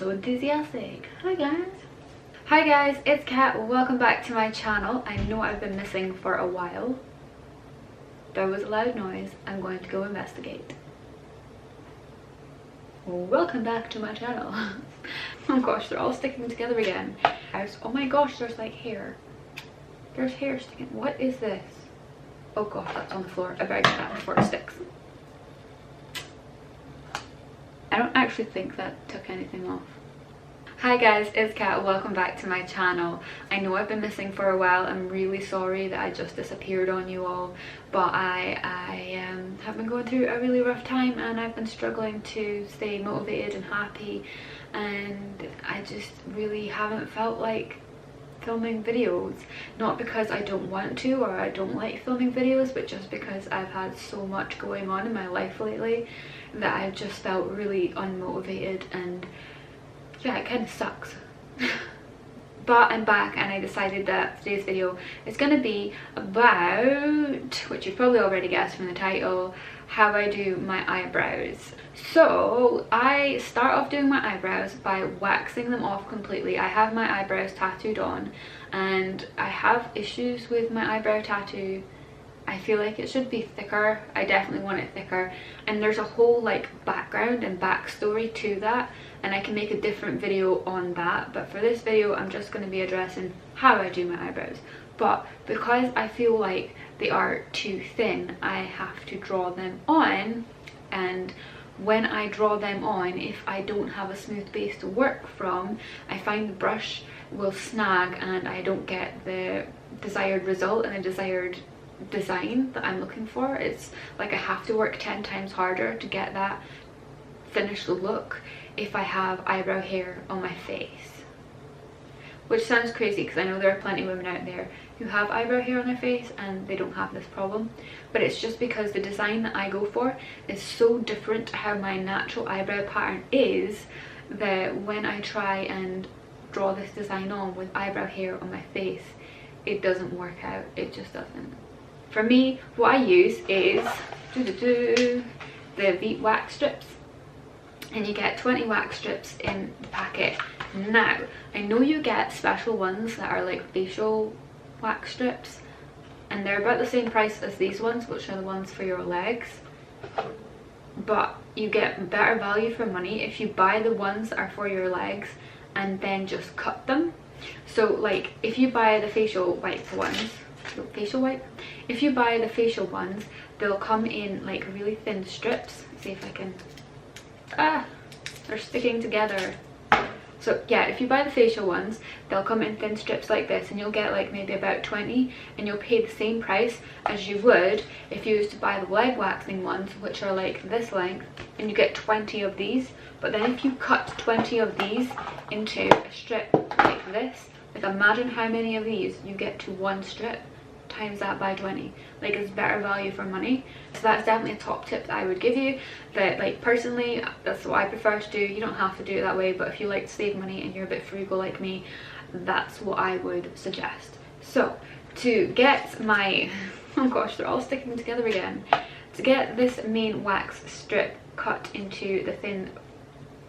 so enthusiastic. Hi guys. Hi guys, it's Kat. Welcome back to my channel. I know I've been missing for a while. There was a loud noise. I'm going to go investigate. Welcome back to my channel. Oh gosh, they're all sticking together again. Oh my gosh, there's like hair. There's hair sticking. What is this? Oh gosh, that's on the floor. I better get that before it sticks. I don't actually think that took anything off. Hi guys, it's Kat. Welcome back to my channel. I know I've been missing for a while. I'm really sorry that I just disappeared on you all, but I have been going through a really rough time and I've been struggling to stay motivated and happy, and I just really haven't felt like filming videos. Not because I don't want to or I don't like filming videos, but just because I've had so much going on in my life lately that I've just felt really unmotivated, and yeah, it kind of sucks. But I'm back and I decided that today's video is going to be about, which you've probably already guessed from the title, how I do my eyebrows. So I start off doing my eyebrows by waxing them off completely. I have my eyebrows tattooed on and I have issues with my eyebrow tattoo. I feel like it should be thicker. I definitely want it thicker, and there's a whole like background and backstory to that, and I can make a different video on that, but for this video I'm just going to be addressing how I do my eyebrows. But because I feel like they are too thin, I have to draw them on, and when I draw them on, if I don't have a smooth base to work from, I find the brush will snag and I don't get the desired result and the desired design that I'm looking for. It's like I have to work 10 times harder to get that finished look if I have eyebrow hair on my face, which sounds crazy because I know there are plenty of women out there who have eyebrow hair on their face and they don't have this problem, but it's just because the design that I go for is so different to how my natural eyebrow pattern is that when I try and draw this design on with eyebrow hair on my face, it doesn't work out. It just doesn't. For me, what I use is the Veet wax strips, and you get 20 wax strips in the packet. Now, I know you get special ones that are like facial wax strips, and they're about the same price as these ones, which are the ones for your legs, but you get better value for money if you buy the ones that are for your legs and then just cut them. So like if you buy the facial wipe ones, if you buy the facial ones, they'll come in like really thin strips. Let's see if I can, they're sticking together. So yeah, if you buy the facial ones, they'll come in thin strips like this, and you'll get like maybe about 20, and you'll pay the same price as you would if you used to buy the leg waxing ones, which are like this length, and you get 20 of these. But then if you cut 20 of these into a strip like this, like imagine how many of these you get to one strip, times that by 20. Like, it's better value for money. So that's definitely a top tip that I would give you, that like personally that's what I prefer to do. You don't have to do it that way, but if you like to save money and you're a bit frugal like me, that's what I would suggest. So to get my, oh gosh, they're all sticking together again, to get this main wax strip cut into the thin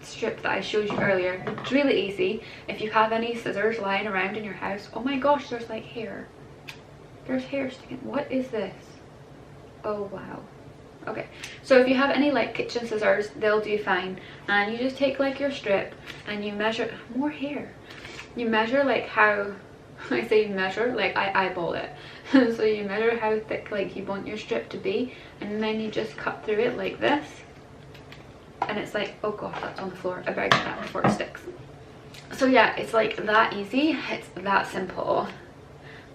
strip that I showed you earlier, it's really easy. If you have any scissors lying around in your house, oh my gosh, there's like hair. There's hair sticking. What is this? Oh wow. Okay, so if you have any like kitchen scissors, they'll do fine, and you just take like your strip and you measure more hair. You measure like how, I say measure like I eyeball it. So you measure how thick like you want your strip to be, and then you just cut through it like this, and it's like, oh gosh, that's on the floor. I better get that before it sticks. So yeah, it's like that easy. It's that simple.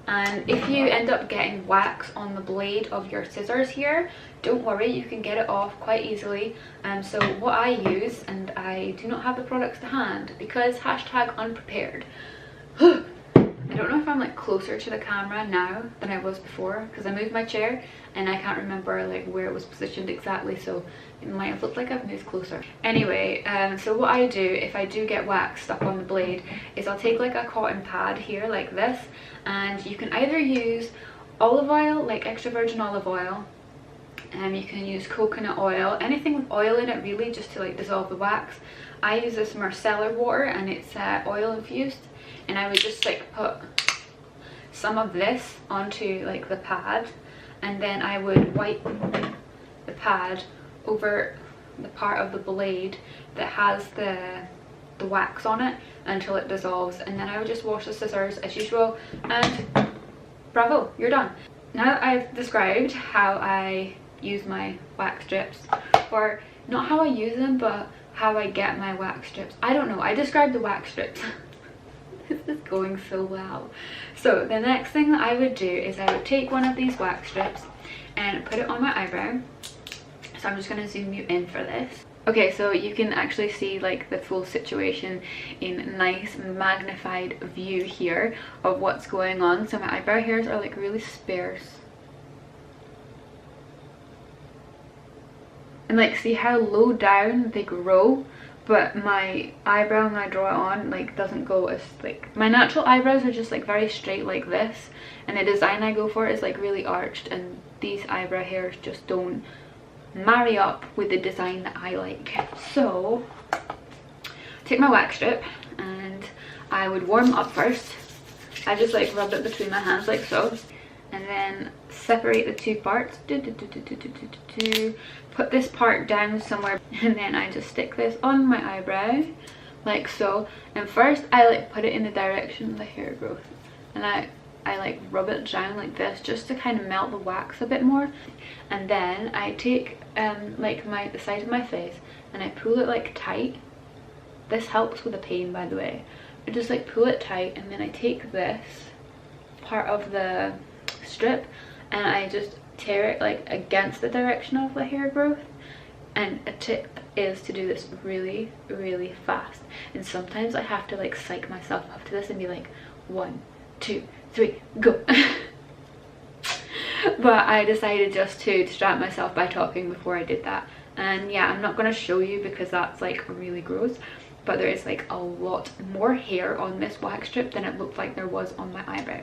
And if you end up getting wax on the blade of your scissors here, don't worry, you can get it off quite easily. So what I use, and I do not have the products to hand because #unprepared. I don't know if I'm like closer to the camera now than I was before, because I moved my chair and I can't remember like where it was positioned exactly, so it might have looked like I've moved closer. Anyway, so what I do if I do get wax stuck on the blade is I'll take like a cotton pad here like this, and you can either use olive oil, like extra virgin olive oil, You can use coconut oil, anything with oil in it really, just to like dissolve the wax. I use this micellar water and it's oil infused, and I would just like put some of this onto like the pad, and then I would wipe the pad over the part of the blade that has the wax on it until it dissolves, and then I would just wash the scissors as usual, and bravo, you're done. Now that I've described how I use my wax strips, or not how I use them but how I get my wax strips, I don't know, I described the wax strips. This is going so well. So the next thing that I would do is I would take one of these wax strips and put it on my eyebrow. So I'm just going to zoom you in for this. Okay, so you can actually see like the full situation in nice magnified view here of what's going on. So my eyebrow hairs are like really sparse. And like, see how low down they grow, but my eyebrow when I draw it on like doesn't go as like, my natural eyebrows are just like very straight like this, and the design I go for is like really arched, and these eyebrow hairs just don't marry up with the design that I like. So take my wax strip and I would warm up first. I just like rub it between my hands like so, and then separate the two parts. Put this part down somewhere, and then I just stick this on my eyebrow like so. And first I like put it in the direction of the hair growth, and I like rub it down like this just to kind of melt the wax a bit more. And then I take like the side of my face and I pull it like tight. This helps with the pain, by the way. I just like pull it tight, and then I take this part of the strip and I just tear it like against the direction of the hair growth. And a tip is to do this really really fast, and sometimes I have to like psych myself up to this and be like 1 2 3 go. But I decided just to distract myself by talking before I did that. And yeah, I'm not going to show you because that's like really gross, but there is like a lot more hair on this wax strip than it looked like there was on my eyebrow.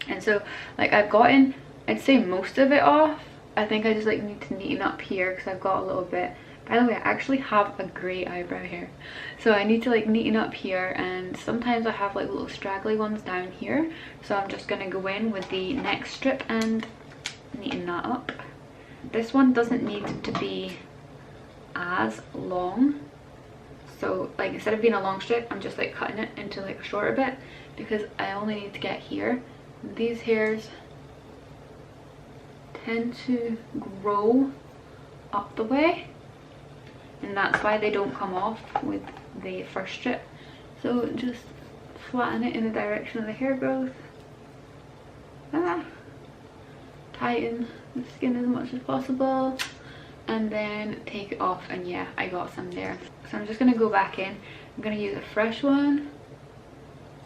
And so like I've gotten, I'd say, most of it off. I think I just like need to neaten up here because I've got a little bit. By the way, I actually have a grey eyebrow hair, so I need to like neaten up here, and sometimes I have like little straggly ones down here, so I'm just gonna go in with the next strip and neaten that up. This one doesn't need to be as long, so like instead of being a long strip, I'm just like cutting it into like a shorter bit because I only need to get here. These hairs tend to grow up the way, and that's why they don't come off with the first strip. So just flatten it in the direction of the hair growth. Tighten the skin as much as possible, and then take it off. And yeah, I got some there. So I'm just going to go back in. I'm going to use a fresh one.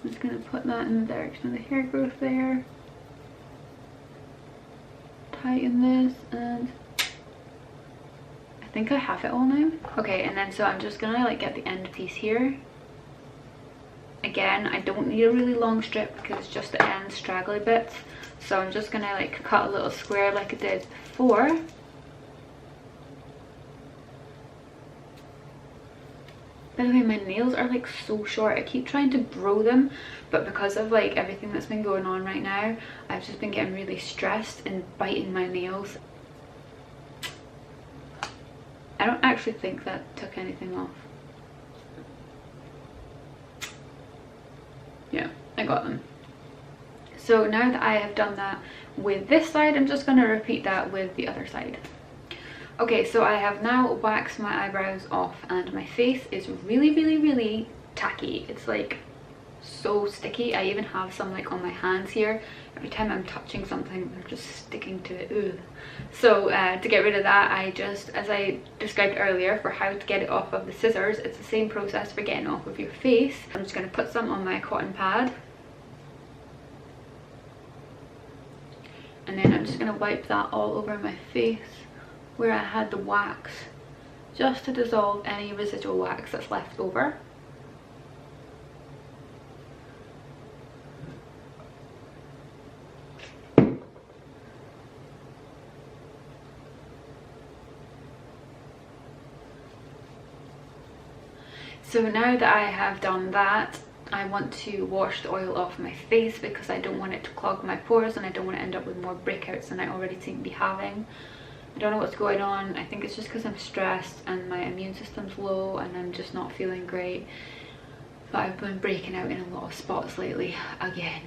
I'm just going to put that in the direction of the hair growth there. Tighten this, and I think I have it all now. Okay, and then so I'm just gonna like get the end piece here. Again, I don't need a really long strip because it's just the end straggly bits, so I'm just gonna like cut a little square like I did before. By the way, my nails are like so short. I keep trying to grow them, but because of like everything that's been going on right now, I've just been getting really stressed and biting my nails. I don't actually think that took anything off. Yeah, I got them. So now that I have done that with this side, I'm just going to repeat that with the other side. Okay, so I have now waxed my eyebrows off, and my face is really really really tacky. It's like so sticky. I even have some like on my hands here. Every time I'm touching something, they're just sticking to it. Ugh. So to get rid of that, I just, as I described earlier for how to get it off of the scissors, it's the same process for getting off of your face. I'm just going to put some on my cotton pad, and then I'm just going to wipe that all over my face where I had the wax, just to dissolve any residual wax that's left over. So now that I have done that, I want to wash the oil off my face because I don't want it to clog my pores and I don't want to end up with more breakouts than I already seem to be having. I don't know what's going on. I think it's just because I'm stressed and my immune system's low and I'm just not feeling great. But I've been breaking out in a lot of spots lately again.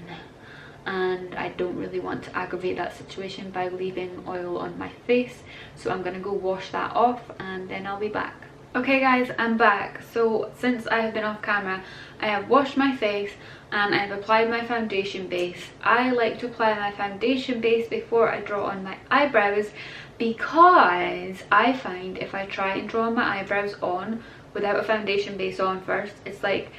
And I don't really want to aggravate that situation by leaving oil on my face. So I'm going to go wash that off and then I'll be back. Okay guys, I'm back. So since I have been off camera, I have washed my face and I've applied my foundation base. I like to apply my foundation base before I draw on my eyebrows because I find if I try and draw my eyebrows on without a foundation base on first, it's like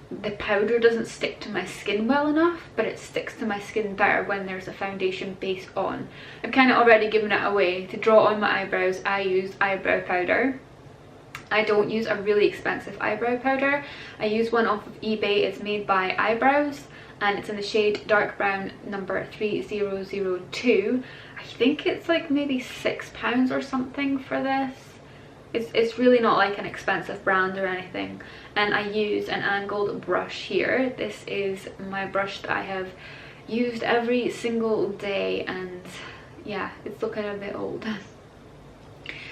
the powder doesn't stick to my skin well enough, but it sticks to my skin better when there's a foundation base on. I've kind of already given it away. To draw on my eyebrows, I used eyebrow powder. I don't use a really expensive eyebrow powder. I use one off of eBay. It's made by Eyebrows and it's in the shade dark brown number 3002. I think it's like maybe £6 or something for this. It's really not like an expensive brand or anything. And I use an angled brush here. This is my brush that I have used every single day, and yeah, it's looking a bit old.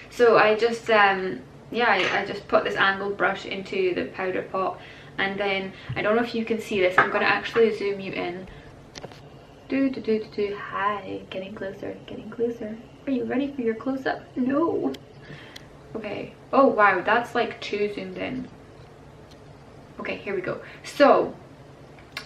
So I just I just put this angled brush into the powder pot, and then I don't know if you can see this. I'm gonna actually zoom you in. Hi, getting closer, getting closer. Are you ready for your close-up? No. Okay. Oh wow, that's like too zoomed in. Okay, here we go. So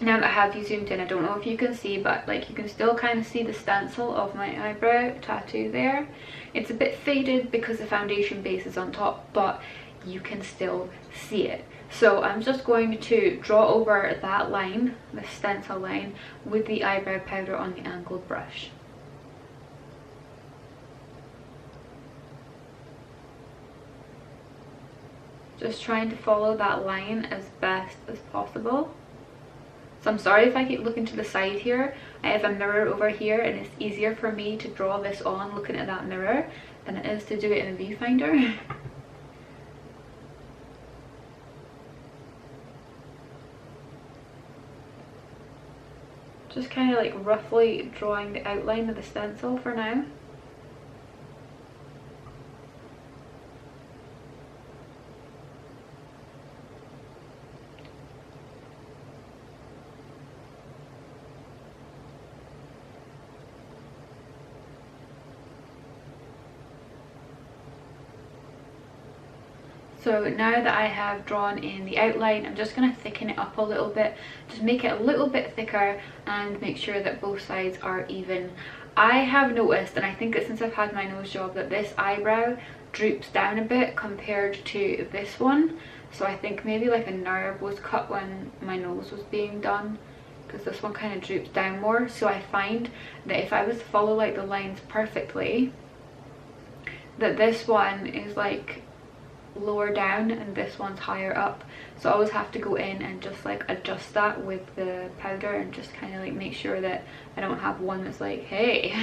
now that I have you zoomed in, I don't know if you can see, but like you can still kind of see the stencil of my eyebrow tattoo there. It's a bit faded because the foundation base is on top, but you can still see it. So I'm just going to draw over that line, the stencil line, with the eyebrow powder on the angled brush. Just trying to follow that line as best as possible. So I'm sorry if I keep looking to the side here. I have a mirror over here and it's easier for me to draw this on looking at that mirror than it is to do it in a viewfinder. Just kind of like roughly drawing the outline of the stencil for now. So now that I have drawn in the outline, I'm just going to thicken it up a little bit, just make it a little bit thicker and make sure that both sides are even. I have noticed, and I think that since I've had my nose job, that this eyebrow droops down a bit compared to this one. So I think maybe like a nerve was cut when my nose was being done, because this one kind of droops down more. So I find that if I was to follow like the lines perfectly, that this one is like lower down and this one's higher up. So I always have to go in and just like adjust that with the powder and just kind of like make sure that I don't have one that's like, hey,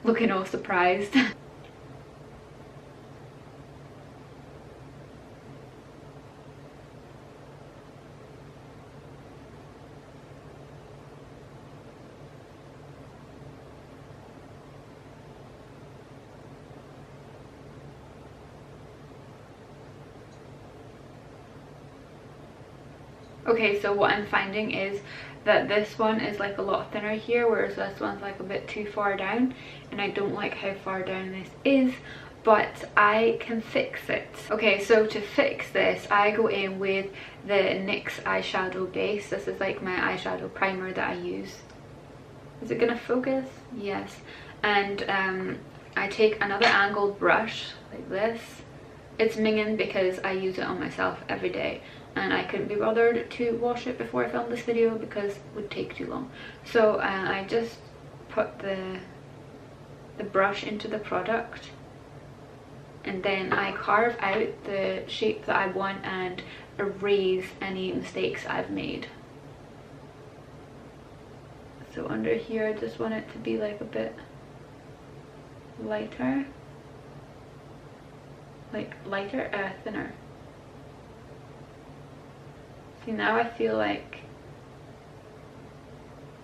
looking all surprised. Okay, so what I'm finding is that this one is like a lot thinner here, whereas this one's like a bit too far down, and I don't like how far down this is, but I can fix it. Okay, so to fix this, I go in with the NYX eyeshadow base. This is like my eyeshadow primer that I use. Is it gonna focus? Yes. And I take another angled brush like this. It's Mingin because I use it on myself every day, and I couldn't be bothered to wash it before I filmed this video because it would take too long. So I just put the brush into the product, and then I carve out the shape that I want and erase any mistakes I've made. So under here I just want it to be like a bit lighter, thinner. See, now I feel like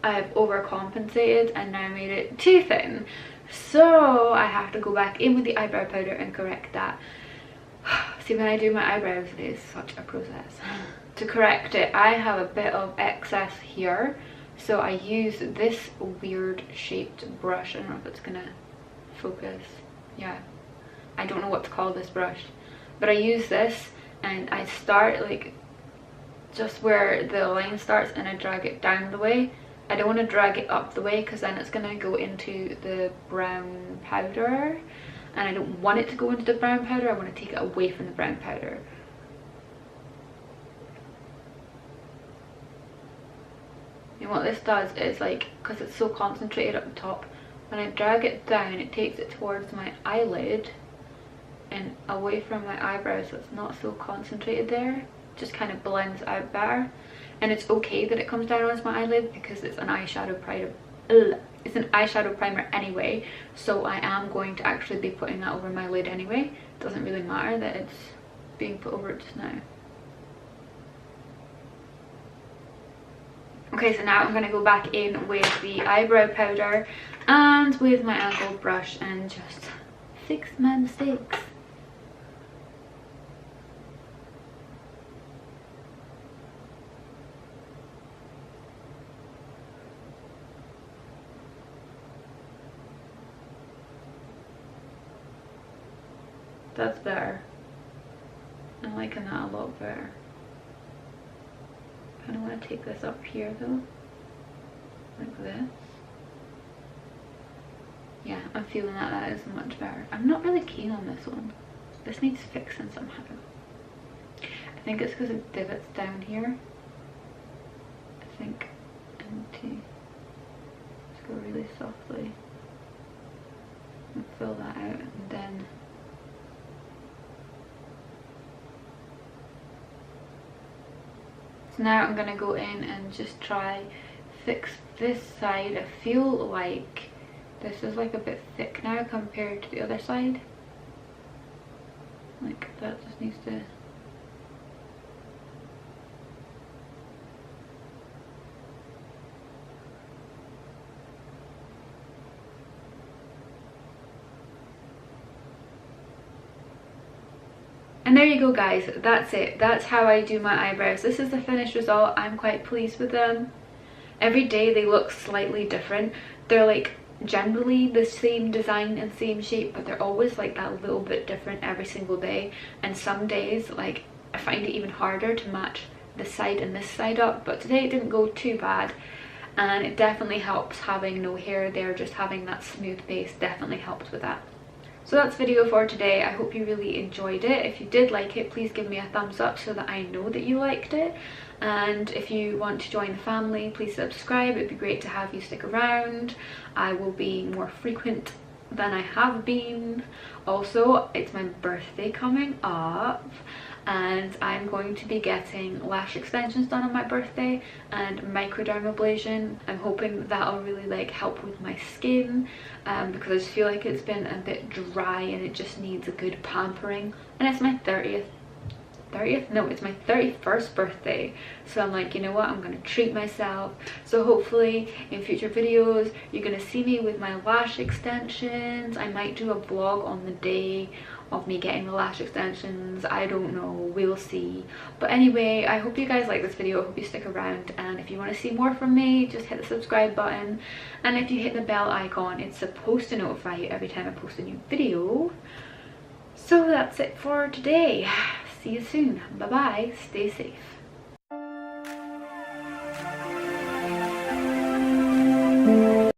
I've overcompensated and now made it too thin. So I have to go back in with the eyebrow powder and correct that. See, when I do my eyebrows, it is such a process. To correct it, I have a bit of excess here. So I use this weird shaped brush. I don't know if it's gonna focus. Yeah. I don't know what to call this brush. But I use this and I start like just where the line starts and I drag it down the way. I don't want to drag it up the way because then it's going to go into the brown powder. And I don't want it to go into the brown powder. I want to take it away from the brown powder. And what this does is, like, because it's so concentrated up the top, when I drag it down, it takes it towards my eyelid and away from my eyebrows, so it's not so concentrated there. Just kind of blends out better. And it's okay that it comes down onto my eyelid because it's an eyeshadow primer. It's an eyeshadow primer anyway, so I am going to actually be putting that over my lid anyway. It doesn't really matter that it's being put over it just now. Okay, so now I'm going to go back in with the eyebrow powder and with my angled brush and just fix my mistakes. That's better. I'm liking that a lot better. I kind of want to take this up here though, like this. Yeah, I'm feeling that that is much better. I'm not really keen on this one. This needs fixing somehow. I think it's because it divots down here. I think I need to just go really softly and fill that out, and then now I'm gonna go in and just try fix this side. I feel like this is like a bit thick now compared to the other side. Like that just needs to. And there you go guys, that's it. That's how I do my eyebrows. This is the finished result. I'm quite pleased with them. Every day they look slightly different. They're like generally the same design and same shape, but they're always like that little bit different every single day. And some days, like, I find it even harder to match this side and this side up, but today it didn't go too bad. And it definitely helps having no hair there, just having that smooth base definitely helped with that. So that's the video for today. I hope you really enjoyed it. If you did like it, please give me a thumbs up so that I know that you liked it. And if you want to join the family, please subscribe. It'd be great to have you stick around. I will be more frequent than I have been. Also, it's my birthday coming up and I'm going to be getting lash extensions done on my birthday and microdermabrasion. I'm hoping that'll really like help with my skin because I just feel like it's been a bit dry and it just needs a good pampering. And it's my 30th? No, it's my 31st birthday, so I'm like, you know what, I'm gonna treat myself. So hopefully in future videos you're gonna see me with my lash extensions. I might do a vlog on the day of me getting the lash extensions. I don't know, we'll see. But anyway, I hope you guys like this video. I hope you stick around, and if you want to see more from me, just hit the subscribe button, and if you hit the bell icon, it's supposed to notify you every time I post a new video. So that's it for today. See you soon. Bye bye. Stay safe.